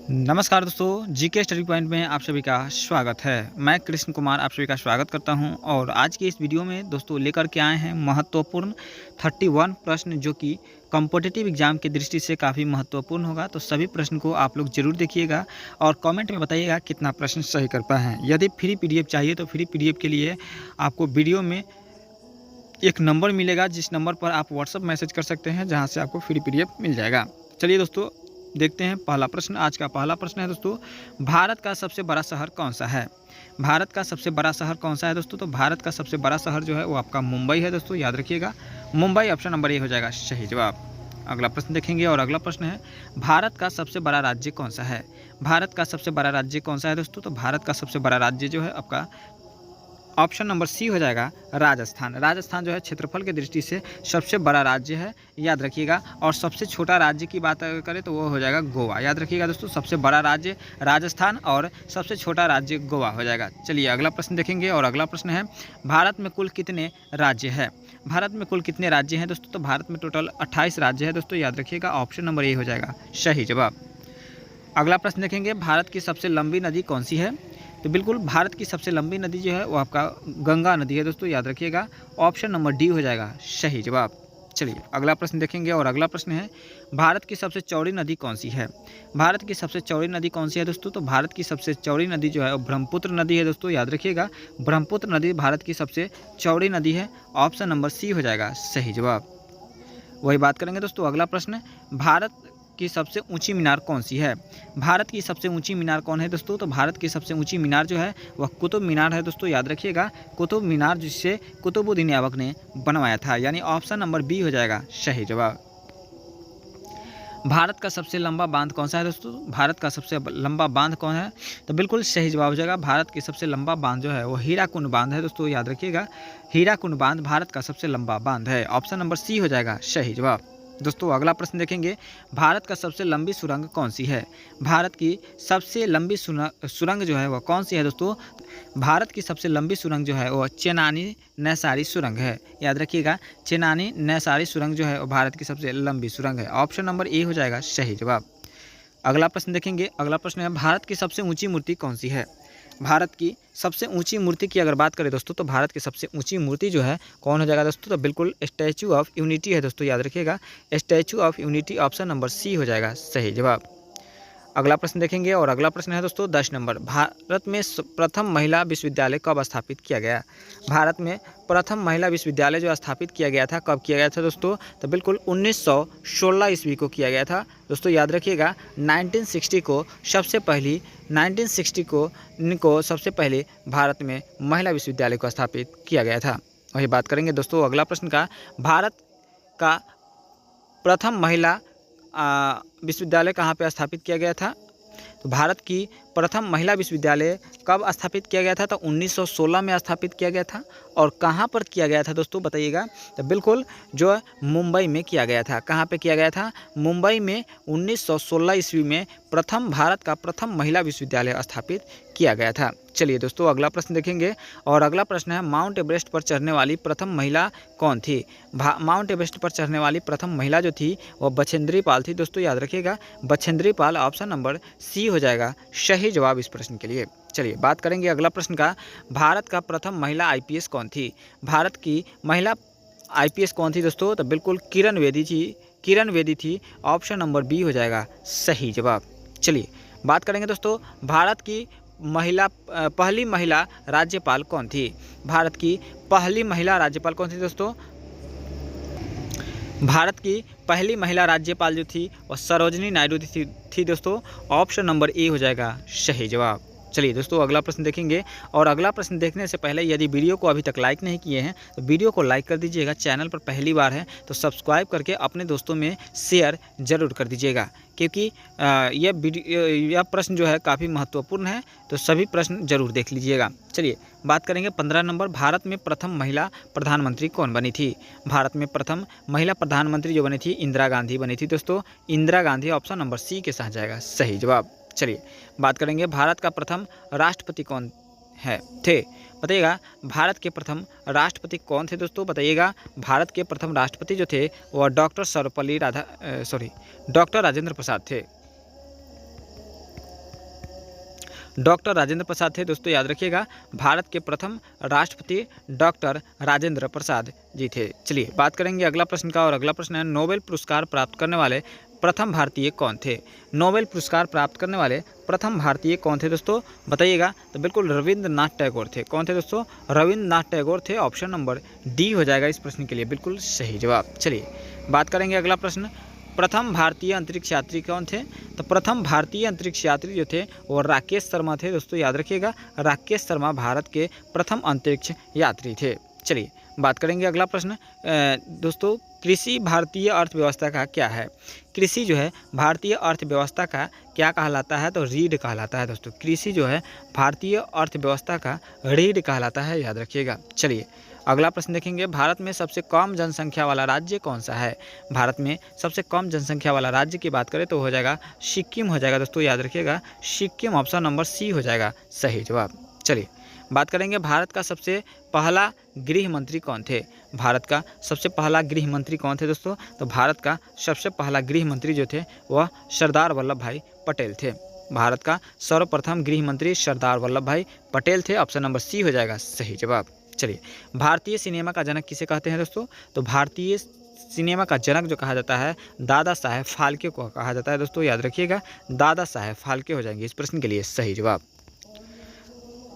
नमस्कार दोस्तों, GK study point में आप सभी का स्वागत है। मैं कृष्ण कुमार आप सभी का स्वागत करता हूं और आज की इस वीडियो में दोस्तों लेकर के आए हैं महत्वपूर्ण 31 प्रश्न जो कि कॉम्पिटिटिव एग्जाम की दृष्टि से काफ़ी महत्वपूर्ण होगा। तो सभी प्रश्न को आप लोग जरूर देखिएगा और कमेंट में बताइएगा कितना प्रश्न सही कर पाए हैं। यदि फ्री पीडीएफ चाहिए तो फ्री पीडीएफ के लिए आपको वीडियो में एक नंबर मिलेगा, जिस नंबर पर आप व्हाट्सअप मैसेज कर सकते हैं, जहाँ से आपको फ्री पीडीएफ मिल जाएगा। चलिए दोस्तों देखते हैं पहला प्रश्न। आज का पहला प्रश्न है दोस्तों, भारत का सबसे बड़ा शहर कौन सा है? भारत का सबसे बड़ा शहर कौन सा है दोस्तों? तो भारत का सबसे बड़ा शहर जो है वो आपका मुंबई है दोस्तों, याद रखिएगा। मुंबई ऑप्शन नंबर ए हो जाएगा सही जवाब। अगला प्रश्न देखेंगे और अगला प्रश्न है, भारत का सबसे बड़ा राज्य कौन सा है? भारत का सबसे बड़ा राज्य कौन सा है दोस्तों? तो भारत का सबसे बड़ा राज्य जो है आपका ऑप्शन नंबर सी हो जाएगा राजस्थान। राजस्थान जो है क्षेत्रफल की दृष्टि से सबसे बड़ा राज्य है, याद रखिएगा। और सबसे छोटा राज्य की बात अगर करें तो वो हो जाएगा गोवा। याद रखिएगा दोस्तों, सबसे बड़ा राज्य राजस्थान और सबसे छोटा राज्य गोवा हो जाएगा। चलिए अगला प्रश्न देखेंगे और अगला प्रश्न है, भारत में कुल कितने राज्य हैं? भारत में कुल कितने राज्य हैं दोस्तों? तो भारत में टोटल 28 राज्य है दोस्तों, याद रखिएगा। ऑप्शन नंबर ए हो जाएगा सही जवाब। अगला प्रश्न देखेंगे, भारत की सबसे लंबी नदी कौन सी है? तो बिल्कुल भारत की सबसे लंबी नदी जो है वो आपका गंगा नदी है दोस्तों, याद रखिएगा। ऑप्शन नंबर डी हो जाएगा सही जवाब। चलिए अगला प्रश्न देखेंगे और अगला प्रश्न है, भारत की सबसे चौड़ी नदी कौन सी है? भारत की सबसे चौड़ी नदी कौन सी है दोस्तों? तो भारत की सबसे चौड़ी नदी जो है वो ब्रह्मपुत्र नदी है दोस्तों, याद रखिएगा। ब्रह्मपुत्र नदी भारत की सबसे चौड़ी नदी है। ऑप्शन नंबर सी हो जाएगा सही जवाब। वही बात करेंगे दोस्तों अगला प्रश्न, भारत की सबसे ऊंची मीनार कौन सी है? भारत की सबसे ऊंची मीनार कौन है दोस्तों? तो भारत की सबसे ऊंची मीनार जो है वह कुतुब मीनार है दोस्तों, याद रखिएगा। कुतुब मीनार जिसे कुतुबुद्दीन ऐबक ने बनवाया था, यानी ऑप्शन नंबर बी हो जाएगा सही जवाब। भारत का सबसे लंबा बांध कौन सा है दोस्तों? भारत का सबसे लंबा बांध कौन है? तो बिल्कुल सही जवाब हो जाएगा। भारत की सबसे लंबा बांध जो है वो हीराकुंड बांध है दोस्तों, याद रखिएगा। हीराकुंड बांध भारत का सबसे लंबा बांध है। ऑप्शन नंबर सी हो जाएगा सही जवाब। दोस्तों अगला प्रश्न देखेंगे, भारत का सबसे लंबी सुरंग कौन सी है? भारत की सबसे लंबी सुरंग जो है वह कौन सी है दोस्तों? भारत की सबसे लंबी सुरंग जो है वह चेनानी नैसारी सुरंग है, याद रखिएगा। चेनानी नैसारी सुरंग जो है वो भारत की सबसे लंबी सुरंग है। ऑप्शन नंबर ए हो जाएगा सही जवाब। अगला प्रश्न देखेंगे। अगला प्रश्न है, भारत की सबसे ऊंची मूर्ति कौन सी है? भारत की सबसे ऊंची मूर्ति की अगर बात करें दोस्तों, तो भारत की सबसे ऊंची मूर्ति जो है कौन हो जाएगा दोस्तों? तो बिल्कुल स्टैचू ऑफ यूनिटी है दोस्तों, याद रखिएगा। Statue of Unity option number C हो जाएगा सही जवाब। अगला प्रश्न देखेंगे और अगला प्रश्न है दोस्तों 10 नंबर, भारत में प्रथम महिला विश्वविद्यालय कब स्थापित किया गया? भारत में प्रथम महिला विश्वविद्यालय जो स्थापित किया गया था, कब किया गया था दोस्तों? तो बिल्कुल 1916 ईस्वी को किया गया था दोस्तों, याद रखिएगा। 1960 को सबसे पहले भारत में महिला विश्वविद्यालय को स्थापित किया गया था। वही बात करेंगे दोस्तों अगला प्रश्न का, भारत का प्रथम महिला विश्वविद्यालय कहाँ पे स्थापित किया गया था? तो भारत की प्रथम महिला विश्वविद्यालय कब स्थापित किया गया था? तो 1916 में स्थापित किया गया था। और कहाँ पर किया गया था दोस्तों बताइएगा? तो बिल्कुल जो है मुंबई में किया गया था। कहाँ पे किया गया था? मुंबई में 1916 ईस्वी में भारत का प्रथम महिला विश्वविद्यालय स्थापित किया गया था। चलिए दोस्तों अगला प्रश्न देखेंगे और अगला प्रश्न है, माउंट एवरेस्ट पर चढ़ने वाली प्रथम महिला कौन थी? माउंट एवरेस्ट पर चढ़ने वाली प्रथम महिला जो थी वह बछेंद्री पाल थी दोस्तों, याद रखिएगा। Bachendri Pal option number C हो जाएगा सही जवाब इस प्रश्न के लिए। चलिए बात करेंगे अगला प्रश्न का, भारत का प्रथम महिला आईपीएस कौन थी? भारत की महिला आईपीएस कौन थी दोस्तों? तो बिल्कुल किरण बेदी थी। ऑप्शन नंबर बी हो जाएगा सही जवाब। चलिए बात करेंगे दोस्तों, भारत की पहली महिला राज्यपाल कौन थी? भारत की पहली महिला राज्यपाल कौन थी दोस्तों? भारत की पहली महिला राज्यपाल जो थी वह सरोजिनी नायडू थी दोस्तों। ऑप्शन नंबर ए हो जाएगा सही जवाब। चलिए दोस्तों अगला प्रश्न देखेंगे और अगला प्रश्न देखने से पहले यदि वीडियो को अभी तक लाइक नहीं किए हैं तो वीडियो को लाइक कर दीजिएगा। चैनल पर पहली बार है तो सब्सक्राइब करके अपने दोस्तों में शेयर जरूर कर दीजिएगा, क्योंकि यह प्रश्न जो है काफ़ी महत्वपूर्ण है, तो सभी प्रश्न जरूर देख लीजिएगा। चलिए बात करेंगे 15 नंबर, भारत में प्रथम महिला प्रधानमंत्री कौन बनी थी? भारत में प्रथम महिला प्रधानमंत्री जो बनी थी इंदिरा गांधी बनी थी दोस्तों, Indira Gandhi. Option number C के साथ जाएगा सही जवाब। चलिए बात करेंगे, भारत का प्रथम राष्ट्रपति कौन थे बताइएगा? भारत के प्रथम राष्ट्रपति कौन थे दोस्तों बताइएगा? भारत के प्रथम राष्ट्रपति जो थे वह डॉक्टर राजेंद्र प्रसाद थे। डॉक्टर राजेंद्र प्रसाद थे दोस्तों, याद रखिएगा। भारत के प्रथम राष्ट्रपति डॉक्टर राजेंद्र प्रसाद जी थे। चलिए बात करेंगे अगला प्रश्न का, और अगला प्रश्न है नोबेल पुरस्कार प्राप्त करने वाले प्रथम भारतीय कौन थे? नोबेल पुरस्कार प्राप्त करने वाले प्रथम भारतीय कौन थे दोस्तों, बताइएगा। तो बिल्कुल रविंद्रनाथ टैगोर थे। कौन थे दोस्तों? रविंद्रनाथ टैगोर थे। ऑप्शन नंबर डी हो जाएगा इस प्रश्न के लिए बिल्कुल सही जवाब। चलिए बात करेंगे अगला प्रश्न, प्रथम भारतीय अंतरिक्ष यात्री कौन थे? तो प्रथम भारतीय अंतरिक्ष यात्री जो थे वो राकेश शर्मा थे दोस्तों, याद रखिएगा। राकेश शर्मा भारत के प्रथम अंतरिक्ष यात्री थे। चलिए बात करेंगे अगला प्रश्न, दोस्तों कृषि भारतीय अर्थव्यवस्था का क्या है? कृषि जो है भारतीय अर्थव्यवस्था का क्या कहलाता है? तो रीढ़ कहलाता है दोस्तों। कृषि जो है भारतीय अर्थव्यवस्था का रीढ़ कहलाता है, याद रखिएगा। चलिए अगला प्रश्न देखेंगे, भारत में सबसे कम जनसंख्या वाला राज्य कौन सा है? भारत में सबसे कम जनसंख्या वाला राज्य की बात करें तो हो जाएगा सिक्किम हो जाएगा दोस्तों, याद रखिएगा। सिक्किम ऑप्शन नंबर सी हो जाएगा सही जवाब। चलिए बात करेंगे, भारत का सबसे पहला गृह मंत्री कौन थे? भारत का सबसे पहला गृह मंत्री कौन थे दोस्तों? तो भारत का सबसे पहला गृह मंत्री जो थे वह सरदार वल्लभ भाई पटेल थे। भारत का सर्वप्रथम गृह मंत्री सरदार वल्लभ भाई पटेल थे। ऑप्शन नंबर सी हो जाएगा सही जवाब। चलिए भारतीय सिनेमा का जनक किसे कहते हैं दोस्तों? तो भारतीय सिनेमा का जनक जो कहा जाता है दादा साहेब फाल्के को कहा जाता है दोस्तों, याद रखिएगा। दादा साहेब फाल्के हो जाएंगे इस प्रश्न के लिए सही जवाब।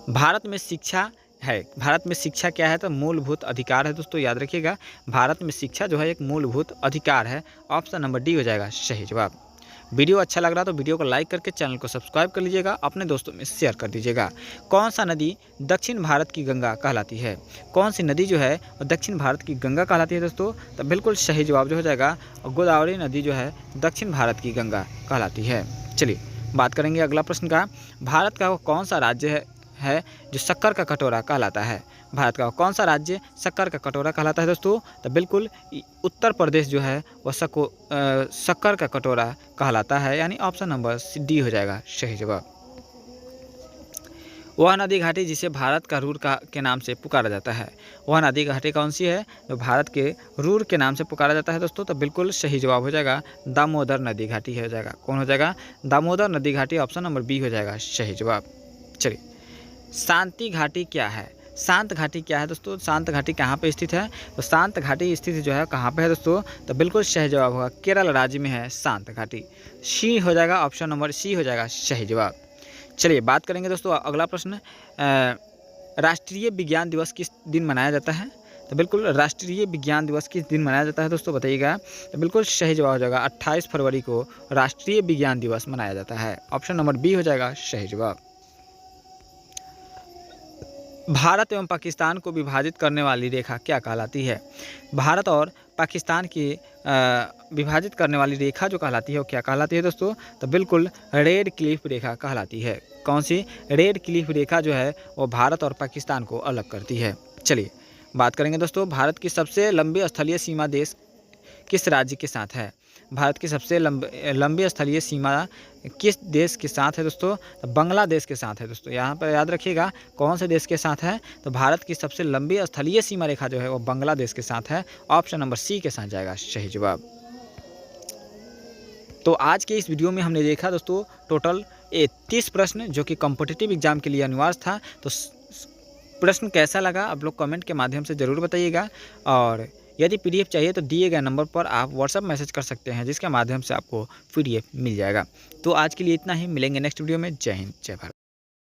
भारत में शिक्षा है, भारत में शिक्षा क्या है? तो मूलभूत अधिकार है दोस्तों, याद रखिएगा। भारत में शिक्षा जो है एक मूलभूत अधिकार है। ऑप्शन नंबर डी हो जाएगा सही जवाब। वीडियो अच्छा लग रहा तो वीडियो को लाइक करके चैनल को सब्सक्राइब कर लीजिएगा, अपने दोस्तों में शेयर कर दीजिएगा। कौन सा नदी दक्षिण भारत की गंगा कहलाती है? कौन सी नदी जो है वो दक्षिण भारत की गंगा कहलाती है दोस्तों? तो बिल्कुल सही जवाब जो हो जाएगा गोदावरी नदी जो है दक्षिण भारत की गंगा कहलाती है। चलिए बात करेंगे अगला प्रश्न का, भारत का कौन सा राज्य है जो शक्कर का कटोरा कहलाता है? भारत का कौन सा राज्य शक्कर का कटोरा कहलाता है दोस्तों? तो बिल्कुल उत्तर प्रदेश जो है वह शक्कर का कटोरा कहलाता है, यानी ऑप्शन नंबर डी हो जाएगा सही जवाब। वह नदी घाटी जिसे भारत का रूर के नाम से पुकारा जाता है, वह नदी घाटी कौन सी है जो भारत के रूर के नाम से पुकारा जाता है दोस्तों? तो बिल्कुल सही जवाब हो जाएगा दामोदर नदी घाटी हो जाएगा। कौन हो जाएगा? दामोदर नदी घाटी। ऑप्शन नंबर बी हो जाएगा सही जवाब। चलिए शांति घाटी क्या है? शांत घाटी क्या है दोस्तों? शांत घाटी कहाँ पे स्थित है? तो शांत घाटी स्थित जो है कहाँ पे है दोस्तों? तो बिल्कुल सही जवाब होगा केरल राज्य में है शांत घाटी। सी हो जाएगा, ऑप्शन नंबर सी हो जाएगा सही जवाब। चलिए बात करेंगे दोस्तों अगला प्रश्न, राष्ट्रीय विज्ञान दिवस किस दिन मनाया जाता है? तो बिल्कुल राष्ट्रीय विज्ञान दिवस किस दिन मनाया जाता है दोस्तों, बताइएगा। तो बिल्कुल सही जवाब हो जाएगा 28 फरवरी को राष्ट्रीय विज्ञान दिवस मनाया जाता है। ऑप्शन नंबर बी हो जाएगा सही जवाब। भारत एवं पाकिस्तान को विभाजित करने वाली रेखा क्या कहलाती है? भारत और पाकिस्तान की विभाजित करने वाली रेखा जो कहलाती है वो क्या कहलाती है दोस्तों? तो बिल्कुल रेड क्लिफ रेखा कहलाती है। कौन सी? रेड क्लिफ रेखा जो है वो भारत और पाकिस्तान को अलग करती है। चलिए बात करेंगे दोस्तों, भारत की सबसे लंबी स्थलीय सीमा देश किस राज्य के साथ है? भारत की सबसे लंबी स्थलीय सीमा किस देश के साथ है दोस्तों? तो बांग्लादेश के साथ है दोस्तों। यहाँ पर याद रखिएगा कौन से देश के साथ है? तो भारत की सबसे लंबी स्थलीय सीमा रेखा जो है वो बांग्लादेश के साथ है। ऑप्शन नंबर सी के साथ जाएगा सही जवाब। तो आज के इस वीडियो में हमने देखा दोस्तों टोटल 30 प्रश्न जो कि कॉम्पिटिटिव एग्जाम के लिए अनिवार्य था। तो प्रश्न कैसा लगा आप लोग कमेंट के माध्यम से ज़रूर बताइएगा, और यदि पीडीएफ चाहिए तो दिए गए नंबर पर आप व्हाट्सएप मैसेज कर सकते हैं जिसके माध्यम से आपको पीडीएफ मिल जाएगा। तो आज के लिए इतना ही, मिलेंगे नेक्स्ट वीडियो में। जय हिंद जय भारत।